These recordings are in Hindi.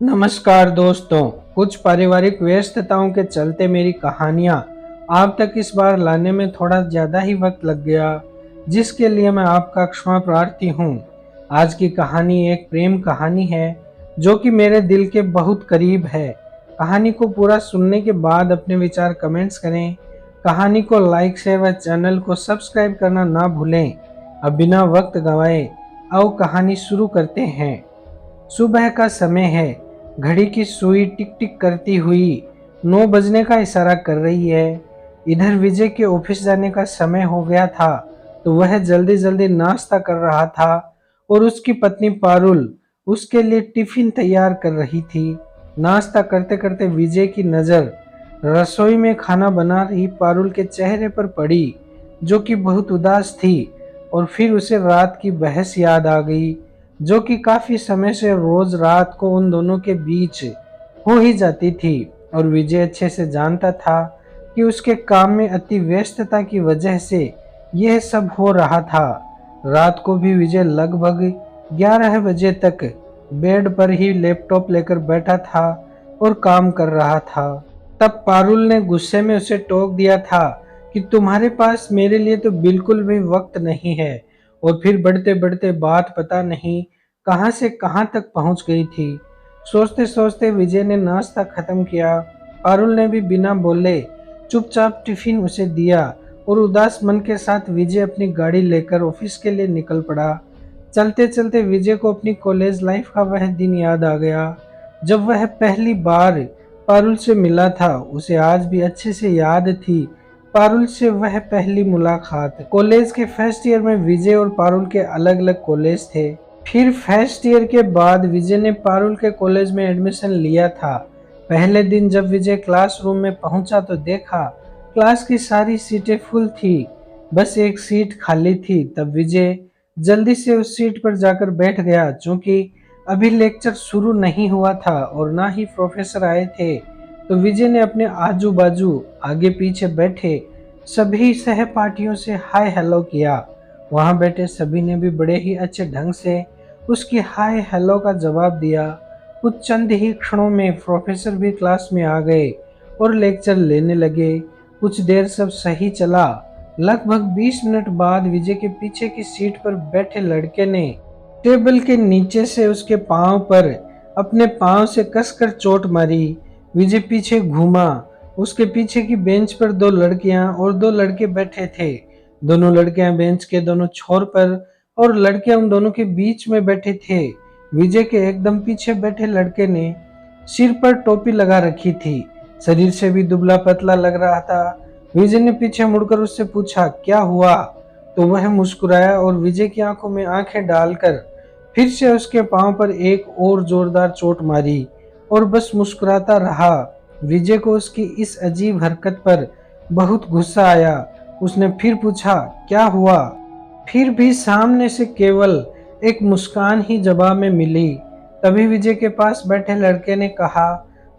नमस्कार दोस्तों। कुछ पारिवारिक व्यस्तताओं के चलते मेरी कहानियाँ आप तक इस बार लाने में थोड़ा ज़्यादा ही वक्त लग गया, जिसके लिए मैं आपका क्षमा प्रार्थी हूँ। आज की कहानी एक प्रेम कहानी है जो कि मेरे दिल के बहुत करीब है। कहानी को पूरा सुनने के बाद अपने विचार कमेंट्स करें। कहानी को लाइक शेयर व चैनल को सब्सक्राइब करना ना भूलें। अब बिना वक्त गंवाए आओ कहानी शुरू करते हैं। सुबह का समय है। घड़ी की सुई टिक टिक करती हुई 9 बजने का इशारा कर रही है। इधर विजय के ऑफिस जाने का समय हो गया था, तो वह जल्दी जल्दी नाश्ता कर रहा था और उसकी पत्नी पारुल उसके लिए टिफिन तैयार कर रही थी। नाश्ता करते करते विजय की नज़र रसोई में खाना बना रही पारुल के चेहरे पर पड़ी, जो कि बहुत उदास थी। और फिर उसे रात की बहस याद आ गई, जो कि काफी समय से रोज रात को उन दोनों के बीच हो ही जाती थी। और विजय अच्छे से जानता था कि उसके काम में अति व्यस्तता की वजह से यह सब हो रहा था। रात को भी विजय लगभग 11 बजे तक बेड पर ही लैपटॉप लेकर बैठा था और काम कर रहा था। तब पारुल ने गुस्से में उसे टोक दिया था कि तुम्हारे पास मेरे लिए तो बिल्कुल भी वक्त नहीं है। और फिर बढ़ते बढ़ते बात पता नहीं कहां से कहां तक पहुंच गई थी। सोचते सोचते विजय ने नाश्ता खत्म किया। पारुल ने भी बिना बोले चुपचाप टिफिन उसे दिया और उदास मन के साथ विजय अपनी गाड़ी लेकर ऑफिस के लिए निकल पड़ा। चलते चलते विजय को अपनी कॉलेज लाइफ का वह दिन याद आ गया जब वह पहली बार पारुल से मिला था। उसे आज भी अच्छे से याद थी पारुल से वह पहली मुलाकात। कॉलेज के फर्स्ट ईयर में विजय और पारुल के अलग अलग कॉलेज थे। फिर फर्स्ट ईयर के बाद विजय ने पारुल के कॉलेज में एडमिशन लिया था। पहले दिन जब विजय क्लासरूम में पहुंचा तो देखा क्लास की सारी सीटें फुल थी, बस एक सीट खाली थी। तब विजय जल्दी से उस सीट पर जाकर बैठ गया, क्योंकि अभी लेक्चर शुरू नहीं हुआ था और ना ही प्रोफेसर आए थे। तो विजय ने अपने आजू बाजू आगे पीछे बैठे सभी सहपाठियों से हाय हेलो किया। वहां बैठे सभी ने भी बड़े ही अच्छे ढंग से उसकी हाय हेलो का जवाब दिया। कुछ चंद ही क्षणों में प्रोफेसर भी क्लास में आ गए और लेक्चर लेने लगे। कुछ देर सब सही चला। लगभग 20 मिनट बाद विजय के पीछे की सीट पर बैठे लड़के ने टेबल के नीचे से उसके पांव पर अपने पांव से कसकर चोट मारी। विजय पीछे घूमा। उसके पीछे की बेंच पर 2 लड़कियां और 2 लड़के बैठे थे। दोनों लड़कियां बेंच के दोनों छोर पर और लड़कियां उन दोनों के बीच में बैठे थे। विजय के एकदम पीछे बैठे लड़के ने सिर पर टोपी लगा रखी थी, शरीर से भी दुबला पतला लग रहा था। विजय ने पीछे मुड़कर उससे पूछा क्या हुआ, तो वह मुस्कुराया और विजय की आंखों में आंखें डालकर फिर से उसके पांव पर एक और जोरदार चोट मारी और बस मुस्कुराता रहा। विजय को उसकी इस अजीब हरकत पर बहुत गुस्सा आया। उसने फिर पूछा क्या हुआ, फिर भी सामने से केवल एक मुस्कान ही जवाब में मिली। तभी विजय के पास बैठे लड़के ने कहा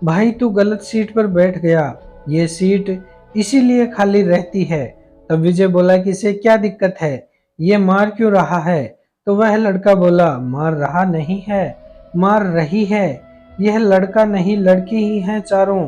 भाई तू गलत सीट पर बैठ गया, ये सीट इसीलिए खाली रहती है। तब विजय बोला कि इसे क्या दिक्कत है, ये मार क्यों रहा है। तो वह लड़का बोला मार रहा नहीं है, मार रही है। यह लड़का नहीं लड़की ही है चारों।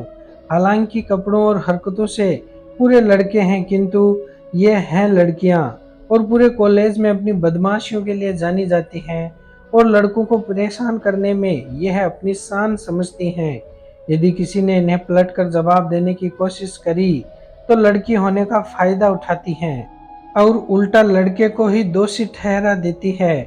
हालांकि कपड़ों और हरकतों से पूरे लड़के हैं, किंतु ये हैं लड़कियां और पूरे कॉलेज में अपनी बदमाशियों के लिए जानी जाती हैं और लड़कों को परेशान करने में यह अपनी शान समझती हैं। यदि किसी ने इन्हें पलट कर जवाब देने की कोशिश करी तो लड़की होने का फायदा उठाती हैं और उल्टा लड़के को ही दोषी ठहरा देती है।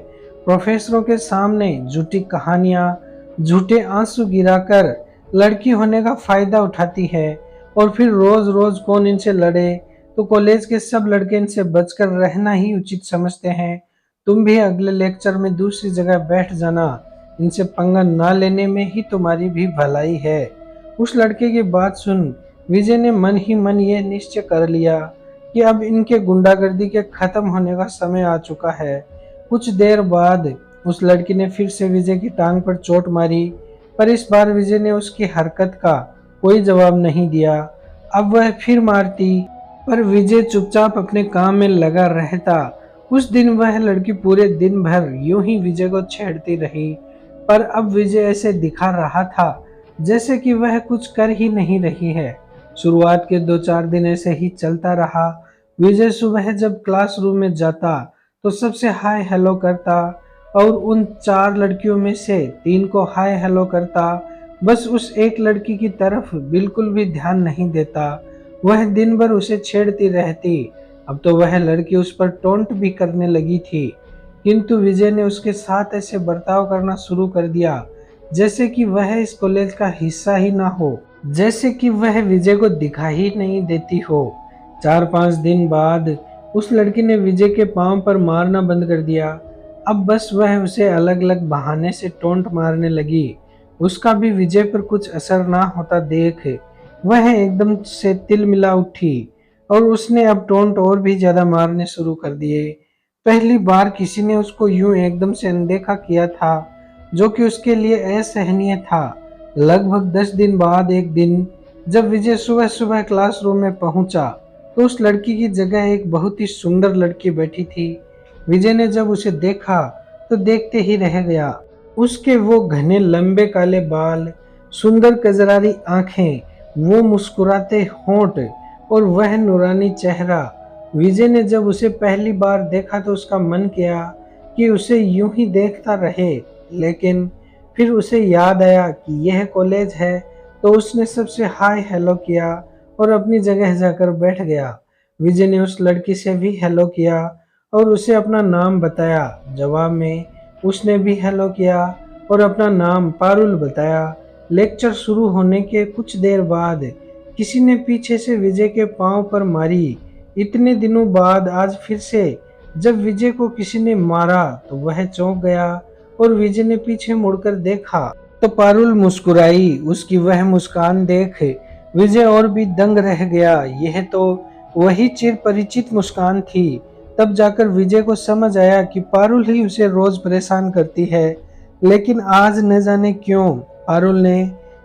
प्रोफेसरों के सामने झूठी कहानियां, झूठे आंसू गिराकर लड़की होने का फायदा उठाती है और फिर रोज रोज कौन इनसे लड़े, तो कॉलेज के सब लड़के इनसे बचकर रहना ही उचित समझते हैं। तुम भी अगले लेक्चर में दूसरी जगह बैठ जाना, इनसे पंगा ना लेने में ही तुम्हारी भी भलाई है। उस लड़के की बात सुन विजय ने मन ही मन यह निश्चय कर लिया कि अब इनके गुंडागर्दी के खत्म होने का समय आ चुका है। कुछ देर बाद उस लड़की ने फिर से विजय की टांग पर चोट मारी, पर इस बार विजय ने उसकी हरकत का कोई जवाब नहीं दिया। अब वह फिर मारती, पर विजय चुपचाप अपने काम में लगा रहता। उस दिन वह लड़की पूरे दिन भर यूं ही विजय को छेड़ती रही। पर अब विजय ऐसे दिखा रहा था जैसे कि वह कुछ कर ही नहीं रही है। शुरुआत के 2-4 दिन ऐसे ही चलता रहा। विजय सुबह जब क्लासरूम में जाता तो सबसे हाय हेलो करता और उन 4 लड़कियों में से 3 को हाय हेलो करता, बस उस एक लड़की की तरफ बिल्कुल भी ध्यान नहीं देता। वह दिन भर उसे छेड़ती रहती। अब तो वह लड़की उस पर टोंट भी करने लगी थी, किंतु विजय ने उसके साथ ऐसे बर्ताव करना शुरू कर दिया जैसे कि वह इस कॉलेज का हिस्सा ही ना हो, जैसे कि वह विजय को दिखाई ही नहीं देती हो। 4-5 दिन बाद उस लड़की ने विजय के पांव पर मारना बंद कर दिया। अब बस वह उसे अलग अलग बहाने से टोंट मारने लगी। उसका भी विजय पर कुछ असर ना होता देख वह एकदम से तिलमिला उठी और उसने अब टोंट और भी ज्यादा मारने शुरू कर दिए। पहली बार किसी ने उसको यूं एकदम से अनदेखा किया था, जो कि उसके लिए असहनीय था। लगभग 10 दिन बाद एक दिन जब विजय सुबह सुबह क्लासरूम में पहुंचा तो उस लड़की की जगह एक बहुत ही सुंदर लड़की बैठी थी। विजय ने जब उसे देखा तो देखते ही रह गया। उसके वो घने लंबे काले बाल, सुंदर कजरारी आंखें, वो मुस्कुराते होंठ और वह नूरानी चेहरा। विजय ने जब उसे पहली बार देखा तो उसका मन किया कि उसे यूं ही देखता रहे, लेकिन फिर उसे याद आया कि यह कॉलेज है, तो उसने सबसे हाय हेलो किया और अपनी जगह जाकर बैठ गया। विजय ने उस लड़की से भी हेलो किया और उसे अपना नाम बताया। जवाब में उसने भी हेलो किया और अपना नाम पारुल बताया। लेक्चर शुरू होने के कुछ देर बाद किसी ने पीछे से विजय के पांव पर मारी। इतने दिनों बाद आज फिर से जब विजय को किसी ने मारा तो वह चौंक गया और विजय ने पीछे मुड़कर देखा तो पारुल मुस्कुराई। उसकी वह मुस्कान देख विजय और भी दंग रह गया। यह तो वही चिर परिचित मुस्कान थी। तब जाकर विजय को समझ आया कि पारुल ही उसे रोज परेशान करती है, लेकिन आज न जाने क्यों पारुल ने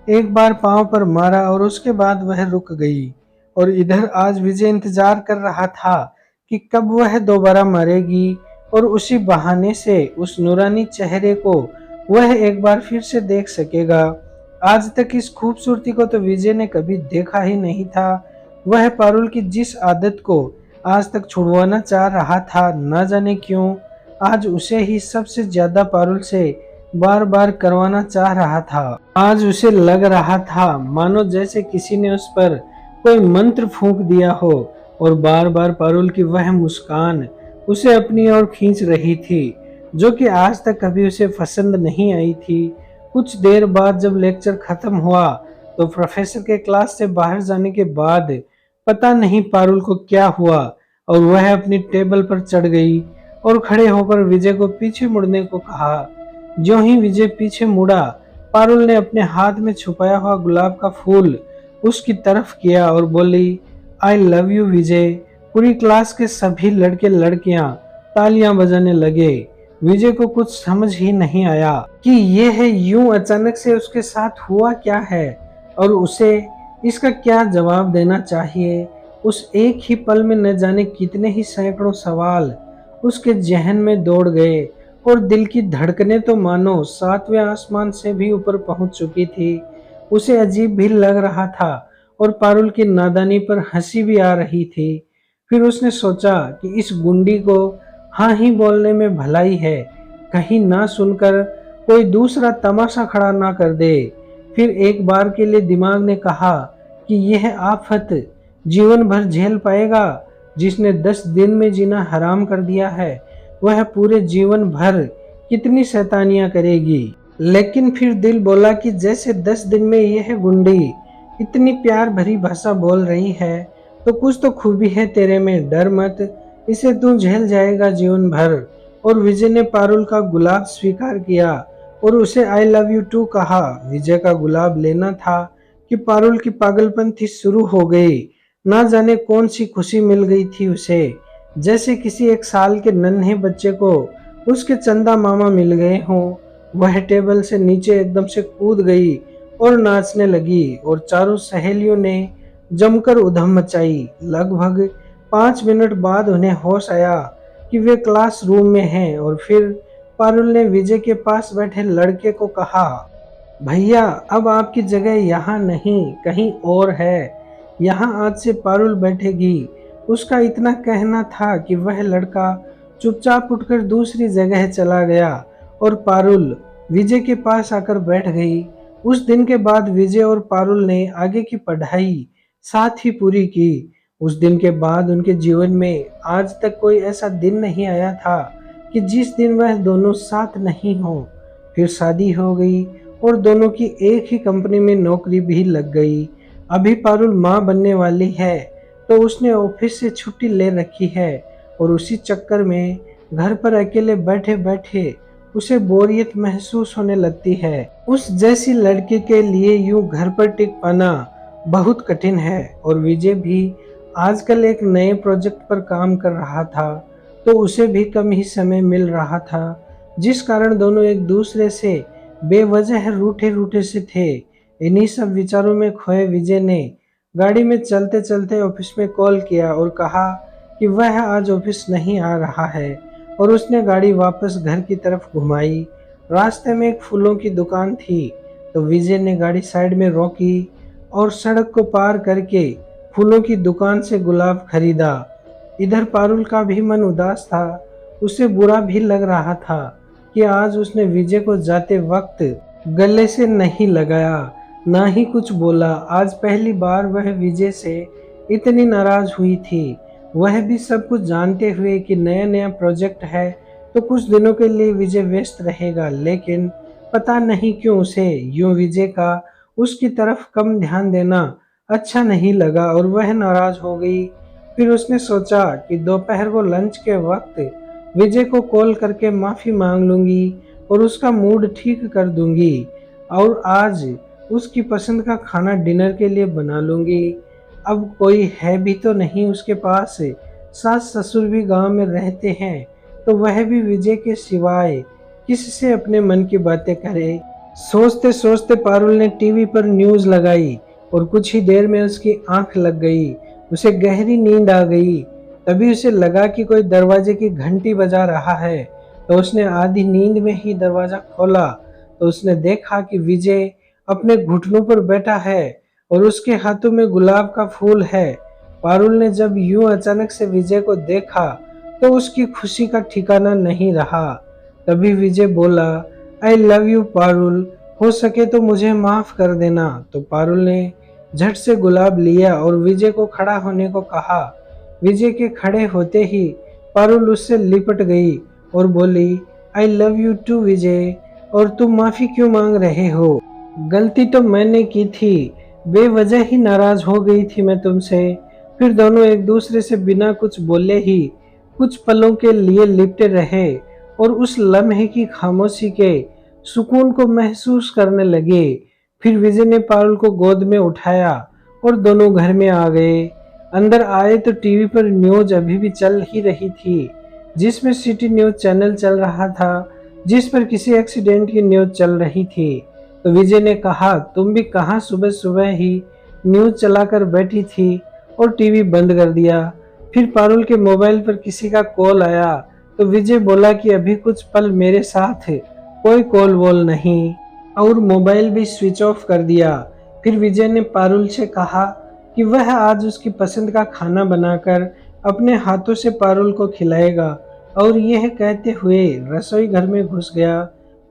एक बार पांव पर मारा और उसके बाद वह रुक गई। और इधर आज विजय इंतजार कर रहा था कि कब वह दोबारा मारेगी और उसी बहाने से उस नूरानी चेहरे को वह एक बार फिर से देख सकेगा। आज तक इस खूबसूरती को तो विजय ने कभी देखा ही नहीं था। वह पारुल की जिस आदत को आज तक छुड़वाना चाह रहा था, न जाने क्यों आज उसे ही सबसे ज्यादा पारुल से बार बार करवाना चाह रहा था। आज उसे लग रहा था मानो जैसे किसी ने उस पर कोई मंत्र फूंक दिया हो और बार बार पारुल की वह मुस्कान उसे अपनी ओर खींच रही थी, जो कि आज तक कभी उसे पसंद नहीं आई थी। कुछ देर बाद जब लेक्चर खत्म हुआ तो प्रोफेसर के क्लास से बाहर जाने के बाद पता नहीं पारुल को क्या हुआ और वह अपनी टेबल पर चढ़ गई और खड़े होकर विजय को पीछे मुड़ने को कहा। ज्यों ही विजय पीछे मुड़ा, पारुल ने अपने हाथ में छुपाया हुआ गुलाब का फूल उसकी तरफ किया और बोली, आई लव यू विजय। पूरी क्लास के सभी लड़के लड़कियां तालियां बजाने लगे। विजय को कुछ समझ ही नहीं आया कि यह यूं अचानक से उसके साथ हुआ क्या है और उसे इसका क्या जवाब देना चाहिए। उस एक ही पल में न जाने कितने ही सैकड़ों सवाल उसके जहन में दौड़ गए और दिल की धड़कनें तो मानो 7वें आसमान से भी ऊपर पहुंच चुकी थी। उसे अजीब भी लग रहा था और पारुल की नादानी पर हंसी भी आ रही थी। फिर उसने सोचा कि इस गुंडी को हाँ ही बोलने में भलाई है, कहीं ना सुनकर कोई दूसरा तमाशा खड़ा ना कर दे। फिर एक बार के लिए दिमाग ने कहा कि यह आफत जीवन भर झेल पाएगा। जिसने 10 दिन में जीना हराम कर दिया है, वह पूरे जीवन भर कितनी शैतानियां करेगी। लेकिन फिर दिल बोला कि जैसे 10 दिन में यह गुंडी इतनी प्यार भरी भाषा बोल रही है, तो कुछ तो खूबी है तेरे में, डर मत, इसे तू झेल जाएगा जीवन भर। और विजय ने पारुल का गुलाब स्वीकार किया और उसे आई लव यू टू कहा। विजय का गुलाब लेना था कि पारुल की पागलपंथी शुरू हो गई। ना जाने कौन सी खुशी मिल गई थी उसे, जैसे किसी 1 साल के नन्हे बच्चे को उसके चंदा मामा मिल गए हों। वह टेबल से नीचे एकदम से कूद गई और नाचने लगी और चारों सहेलियों ने जमकर उधम मचाई। लगभग 5 मिनट बाद उन्हें होश आया कि वे क्लासरूम में हैं और फिर पारुल ने विजय के पास बैठे लड़के को कहा, भैया अब आपकी जगह यहाँ नहीं कहीं और है। यहाँ आज से पारुल बैठेगी। उसका इतना कहना था कि वह लड़का चुपचाप उठकर दूसरी जगह चला गया और पारुल विजय के पास आकर बैठ गई। उस दिन के बाद विजय और पारुल ने आगे की पढ़ाई साथ ही पूरी की। उस दिन के बाद उनके जीवन में आज तक कोई ऐसा दिन नहीं आया था कि जिस दिन वह दोनों साथ नहीं हो। फिर शादी हो गई और दोनों की एक ही कंपनी में नौकरी भी लग गई। अभी पारुल माँ बनने वाली है तो उसने ऑफिस से छुट्टी ले रखी है और उसी चक्कर में घर पर अकेले बैठे बैठे उसे बोरियत महसूस होने लगती है। उस जैसी लड़की के लिए यूं घर पर टिक पाना बहुत कठिन है। और विजय भी आजकल एक नए प्रोजेक्ट पर काम कर रहा था तो उसे भी कम ही समय मिल रहा था, जिस कारण दोनों एक दूसरे से बेवजह रूठे रूठे से थे। इन्हीं सब विचारों में खोए विजय ने गाड़ी में चलते चलते ऑफिस में कॉल किया और कहा कि वह आज ऑफिस नहीं आ रहा है और उसने गाड़ी वापस घर की तरफ घुमाई। रास्ते में एक फूलों की दुकान थी तो विजय ने गाड़ी साइड में रोकी और सड़क को पार करके फूलों की दुकान से गुलाब खरीदा। इधर पारुल का भी मन उदास था। उसे बुरा भी लग रहा था कि आज उसने विजय को जाते वक्त गले से नहीं लगाया, ना ही कुछ बोला। आज पहली बार वह विजय से इतनी नाराज हुई थी, वह भी सब कुछ जानते हुए कि नया नया प्रोजेक्ट है तो कुछ दिनों के लिए विजय व्यस्त रहेगा। लेकिन पता नहीं क्यों उसे यूं विजय का उसकी तरफ कम ध्यान देना अच्छा नहीं लगा और वह नाराज हो गई। फिर उसने सोचा कि दोपहर को लंच के वक्त विजय को कॉल करके माफ़ी मांग लूंगी और उसका मूड ठीक कर दूंगी और आज उसकी पसंद का खाना डिनर के लिए बना लूंगी। अब कोई है भी तो नहीं उसके पास, सास ससुर भी गांव में रहते हैं तो वह भी विजय के सिवाय किससे अपने मन की बातें करे। सोचते सोचते पारुल ने टीवी पर न्यूज़ लगाई और कुछ ही देर में उसकी आंख लग गई। उसे गहरी नींद आ गई। तभी उसे लगा कि कोई दरवाजे की घंटी बजा रहा है तो उसने आधी नींद में ही दरवाजा खोला तो उसने देखा कि विजय अपने घुटनों पर बैठा है और उसके हाथों में गुलाब का फूल है। पारुल ने जब यूं अचानक से विजय को देखा तो उसकी खुशी का ठिकाना नहीं रहा। तभी विजय बोला, आई लव यू पारुल, हो सके तो मुझे माफ कर देना। तो पारुल ने झट से गुलाब लिया और विजय को खड़ा होने को कहा। विजय के खड़े होते ही पारुल उससे लिपट गई और बोली, आई लव यू टू विजय, और तुम माफी क्यों मांग रहे हो? गलती तो मैंने की थी, बेवजह ही नाराज हो गई थी मैं तुमसे। फिर दोनों एक दूसरे से बिना कुछ बोले ही कुछ पलों के लिए लिपटे रहे और उस लम्हे की खामोशी के सुकून को महसूस करने लगे। फिर विजय ने पारुल को गोद में उठाया और दोनों घर में आ गए। अंदर आए तो टीवी पर न्यूज अभी भी चल ही रही थी, जिसमें सिटी न्यूज चैनल चल रहा था, जिस पर किसी एक्सीडेंट की न्यूज चल रही थी। तो विजय ने कहा, तुम भी कहाँ सुबह सुबह ही न्यूज चलाकर बैठी थी और टीवी बंद कर दिया। फिर पारुल के मोबाइल पर किसी का कॉल आया तो विजय बोला कि अभी कुछ पल मेरे साथ कोई कॉल वॉल नहीं, और मोबाइल भी स्विच ऑफ कर दिया। फिर विजय ने पारुल से कहा कि वह आज उसकी पसंद का खाना बनाकर अपने हाथों से पारुल को खिलाएगा और यह कहते हुए रसोई घर में घुस गया।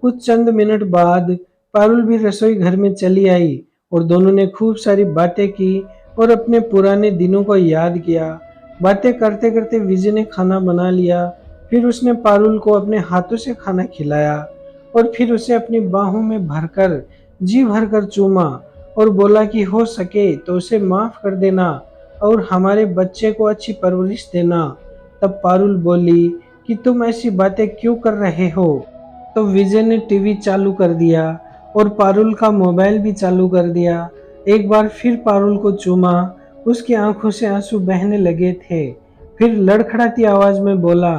कुछ चंद मिनट बाद पारुल भी रसोई घर में चली आई और दोनों ने खूब सारी बातें की और अपने पुराने दिनों को याद किया। बातें करते करते विजय ने खाना बना लिया। फिर उसने पारुल को अपने हाथों से खाना खिलाया और फिर उसे अपनी बाहों में भरकर जी भरकर चूमा और बोला कि हो सके तो उसे माफ कर देना और हमारे बच्चे को अच्छी परवरिश देना। तब पारुल बोली कि तुम ऐसी बातें क्यों कर रहे हो? तो विजय ने टीवी चालू कर दिया और पारुल का मोबाइल भी चालू कर दिया। एक बार फिर पारुल को चूमा, उसकी आंखों से आंसू बहने लगे थे। फिर लड़खड़ाती आवाज में बोला,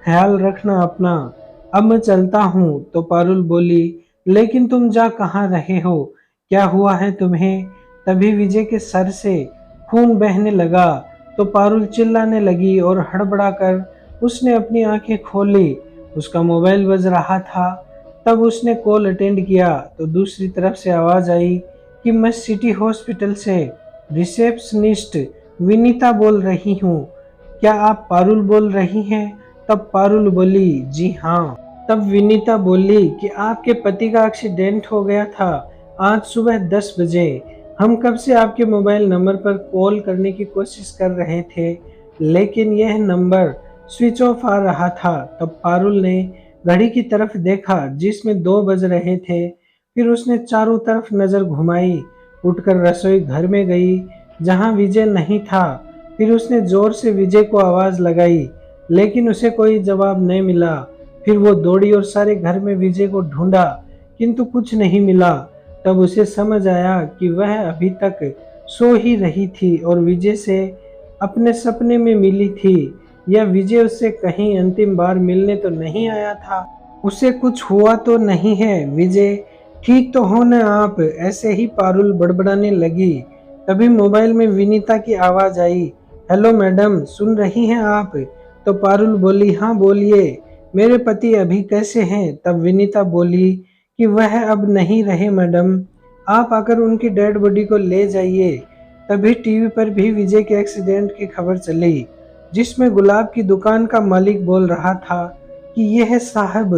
ख्याल रखना अपना, अब मैं चलता हूँ। तो पारुल बोली, लेकिन तुम जा कहाँ रहे हो? क्या हुआ है तुम्हें? तभी विजय के सर से खून बहने लगा तो पारुल चिल्लाने लगी और हड़बड़ाकर उसने अपनी आंखें खोली उसका मोबाइल बज रहा था। तब उसने कॉल अटेंड किया तो दूसरी तरफ से आवाज़ आई कि मैं सिटी हॉस्पिटल से रिसेप्शनिस्ट विनीता बोल रही हूँ। क्या आप पारुल बोल रही हैं? तब पारुल बोली, जी हाँ। तब विनीता बोली कि आपके पति का एक्सीडेंट हो गया था आज सुबह 10 बजे। हम कब से आपके मोबाइल नंबर पर कॉल करने की कोशिश कर रहे थे, लेकिन यह नंबर स्विच ऑफ आ रहा था। तब पारुल ने घड़ी की तरफ देखा जिसमें 2 बज रहे थे। फिर उसने चारों तरफ नजर घुमाई, उठकर रसोई घर में गई जहां विजय नहीं था। फिर उसने जोर से विजय को आवाज लगाई, लेकिन उसे कोई जवाब नहीं मिला। फिर वो दौड़ी और सारे घर में विजय को ढूंढा, किंतु कुछ नहीं मिला। तब उसे समझ आया कि वह अभी तक सो ही रही थी और विजय से अपने सपने में मिली थी। या विजय उससे कहीं अंतिम बार मिलने तो नहीं आया था? उसे कुछ हुआ तो नहीं है? विजय, ठीक तो हो न आप? ऐसे ही पारुल बड़बड़ाने लगी। तभी मोबाइल में विनीता की आवाज आई, हेलो मैडम, सुन रही हैं आप? तो पारुल बोली, हाँ बोलिए, मेरे पति अभी कैसे हैं? तब विनीता बोली कि वह अब नहीं रहे मैडम, आप आकर उनकी डेड बॉडी को ले जाइए। तभी टीवी पर भी विजय के एक्सीडेंट की खबर चली, जिसमें गुलाब की दुकान का मालिक बोल रहा था कि यह साहब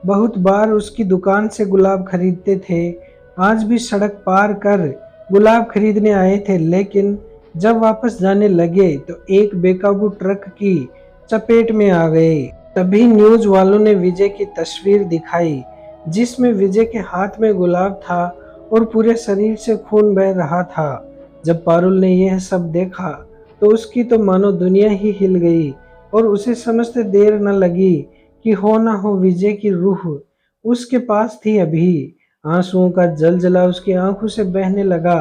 बहुत बार उसकी दुकान से गुलाब खरीदते थे। आज भी सड़क पार कर गुलाब खरीदने आए थे, लेकिन जब वापस जाने लगे तो एक बेकाबू ट्रक की चपेट में आ गए। तभी न्यूज वालों ने विजय की तस्वीर दिखाई, जिसमें विजय के हाथ में गुलाब था और पूरे शरीर से खून बह रहा था। जब पारुल ने यह सब देखा तो उसकी तो मानो दुनिया ही हिल गई और उसे समझते देर न लगी कि हो ना हो विजय की रूह उसके पास थी अभी। आंसुओं का जलजला उसकी आंखों से बहने लगा।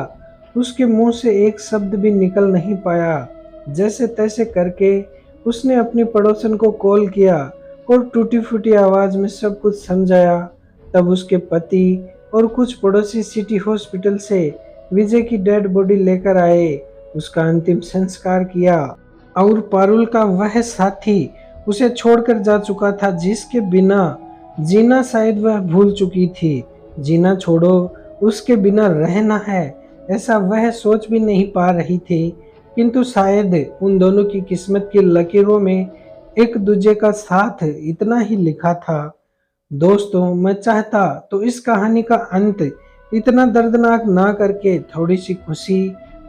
उसके मुंह से एक शब्द भी निकल नहीं पाया। जैसे तैसे करके उसने अपनी पड़ोसन को कॉल किया और टूटी फूटी आवाज में सब कुछ समझाया। तब उसके पति और कुछ पड़ोसी सिटी हॉस्पिटल से विजय की डेड बॉडी लेकर आए, उसका अंतिम संस्कार किया। और पारुल का वह साथी उसे छोड़कर जा चुका था, जिसके बिना जीना शायद वह भूल चुकी थी। जीना छोड़ो, उसके बिना रहना है, ऐसा वह सोच भी नहीं पा रही थी। किंतु शायद उन दोनों की किस्मत की लकीरों में एक दूजे का साथ इतना ही लिखा था। दोस्तों, मैं चाहता तो इस कहानी का अंत इतना दर्दनाक ना करके थोड़ी सी खुशी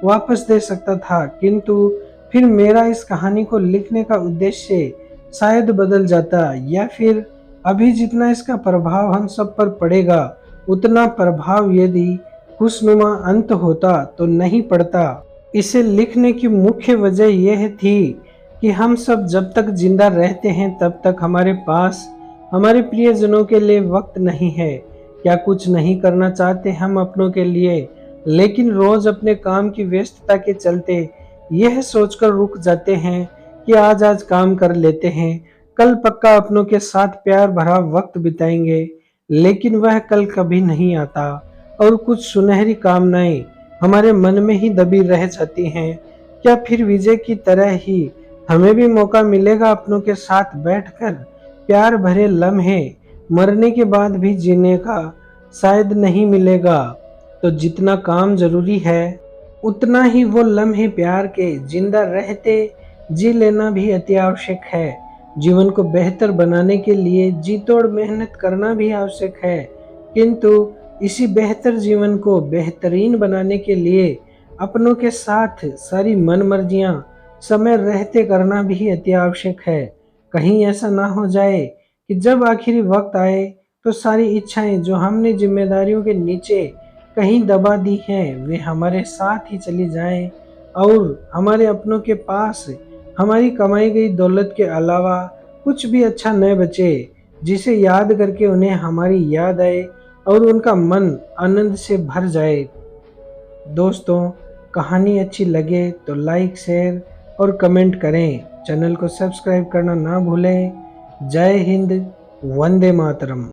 वापस दे सकता था, किंतु फिर मेरा इस कहानी को लिखने का उद्देश्य शायद बदल जाता, या फिर अभी जितना इसका प्रभाव हम सब पर पड़ेगा उतना प्रभाव यदि खुशनुमा अंत होता तो नहीं पड़ता। इसे लिखने की मुख्य वजह यह थी कि हम सब जब तक जिंदा रहते हैं तब तक हमारे पास हमारे प्रियजनों के लिए वक्त नहीं है। क्या कुछ नहीं करना चाहते हम अपनों के लिए, लेकिन रोज अपने काम की व्यस्तता के चलते यह सोचकर रुक जाते हैं कि आज आज काम कर लेते हैं, कल पक्का अपनों के साथ प्यार भरा वक्त बिताएंगे। लेकिन वह कल कभी नहीं आता और कुछ सुनहरी कामनाएं हमारे मन में ही दबी रह जाती हैं। क्या फिर विजय की तरह ही हमें भी मौका मिलेगा अपनों के साथ बैठकर प्यार भरे लम्हे मरने के बाद भी जीने का? शायद नहीं मिलेगा। तो जितना काम जरूरी है उतना ही वो लम्हे प्यार के जिंदा रहते जी लेना भी अति आवश्यक है। जीवन को बेहतर बनाने के लिए जी तोड़ मेहनत करना भी आवश्यक है, किंतु इसी बेहतर जीवन को बेहतरीन बनाने के लिए अपनों के साथ सारी मन मर्जियां समय रहते करना भी अति आवश्यक है। कहीं ऐसा ना हो जाए कि जब आखिरी वक्त आए तो सारी इच्छाएं जो हमने जिम्मेदारियों के नीचे कहीं दबा दी हैं वे हमारे साथ ही चली जाएं और हमारे अपनों के पास हमारी कमाई गई दौलत के अलावा कुछ भी अच्छा न बचे, जिसे याद करके उन्हें हमारी याद आए और उनका मन आनंद से भर जाए। दोस्तों, कहानी अच्छी लगे तो लाइक, शेयर और कमेंट करें। चैनल को सब्सक्राइब करना ना भूलें। जय हिंद, वंदे मातरम।